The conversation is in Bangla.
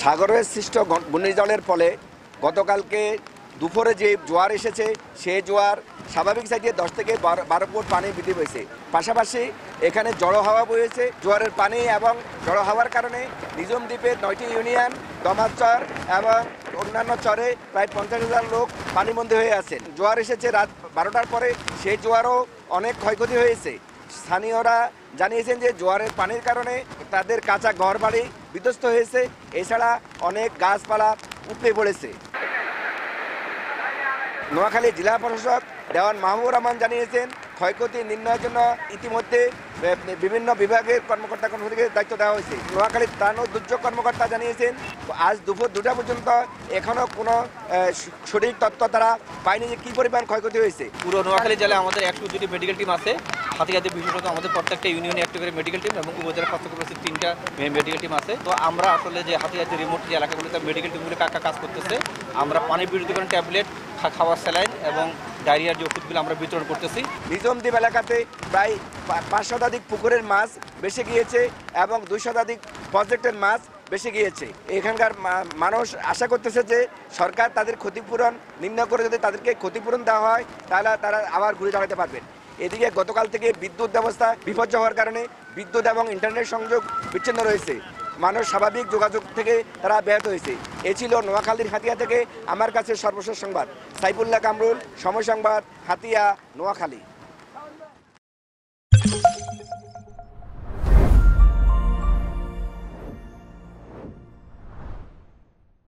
সাগরের সৃষ্ট ঘূর্ণিঝড়ের ফলে গতকালকে দুপুরে যে জোয়ার এসেছে সেই জোয়ার স্বাভাবিক চাইতে 10 থেকে 12 ফুট পানি বৃদ্ধি পেয়েছে। পাশাপাশি এখানে জড়ো হাওয়া বইছে। জোয়ারের পানি এবং জড়ো হাওয়ার কারণে নিজম দ্বীপের 9টি ইউনিয়ন, দমাচর এবং অন্যান্য চরে প্রায় 50,000 লোক পানিবন্দী হয়ে আছেন। জোয়ার এসেছে রাত 12টার পরে, সেই জোয়ারও অনেক ক্ষয়ক্ষতি হয়েছে। স্থানীয়রা জানিয়েছেন যে জোয়ারের পানির কারণে তাদের কাঁচা ঘরবাড়ি বিধ্বস্ত হয়েছে, এছাড়া অনেক গাছপালা উপড়ে পড়েছে। নোয়াখালী জেলা প্রশাসক দেওয়ান মাহবুবুর রহমান জানিয়েছেন ক্ষয়ক্ষতি নির্ণয়ের জন্য ইতিমধ্যে বিভিন্ন বিভাগের কর্মকর্তাকে দায়িত্ব দেওয়া হয়েছে। নোয়াখালীর ত্রাণ ও দুর্যোগ কর্মকর্তা জানিয়েছেন আজ দুপুর 2টা পর্যন্ত এখনও কোনো সঠিক তথ্য তারা পায়নি যে কী পরিমাণ ক্ষয়ক্ষতি হয়েছে। পুরো নোয়াখালী জেলায় আমাদের 102টি মেডিকেল টিম আছে। হাতিয়াতে বিশেষত আমাদের প্রত্যেকটা ইউনিয়নে একটা করে মেডিকেল টিম এবং উপজেলা স্বাস্থ্য কমপ্লেক্সে 3টা মেডিকেল টিম আছে। তো আমরা আসলে যে হাতিয়াতে রিমোট যে এলাকাগুলোতে মেডিকেল টিমগুলো কাজ করতেছে, আমরা পানি বিরোধীকরণ ট্যাবলেট, খাওয়ার স্যালাইন এবং ডায়রিয়ার যে ওষুধগুলো আমরা বিতরণ করতেছি। নিজম দ্বীপ এলাকাতে প্রায় 5 শতাধিক পুকুরের মাছ বেশি গিয়েছে এবং 2 শতাধিক প্রজেক্টের মাছ বেশি গিয়েছে। এখানকার মানুষ আশা করতেছে যে সরকার তাদের ক্ষতিপূরণ নির্ণয় করে যদি তাদেরকে ক্ষতিপূরণ দেওয়া হয় তাহলে তারা আবার ঘুরে দাঁড়াতে পারবেন। এদিকে গতকাল থেকে বিদ্যুৎ ব্যবস্থা বিপর্যয় হওয়ার কারণে বিদ্যুৎ এবং ইন্টারনেট সংযোগ বিচ্ছিন্ন রয়েছে। মানুষ স্বাভাবিক যোগাযোগ থেকে তারা ব্যাহত হয়েছে। এ ছিল নোয়াখালীর হাতিয়া থেকে আমার কাছে সর্বশেষ সংবাদ। সাইফুল্লাহ কামরুল, সময় সংবাদ, হাতিয়া, নোয়াখালী।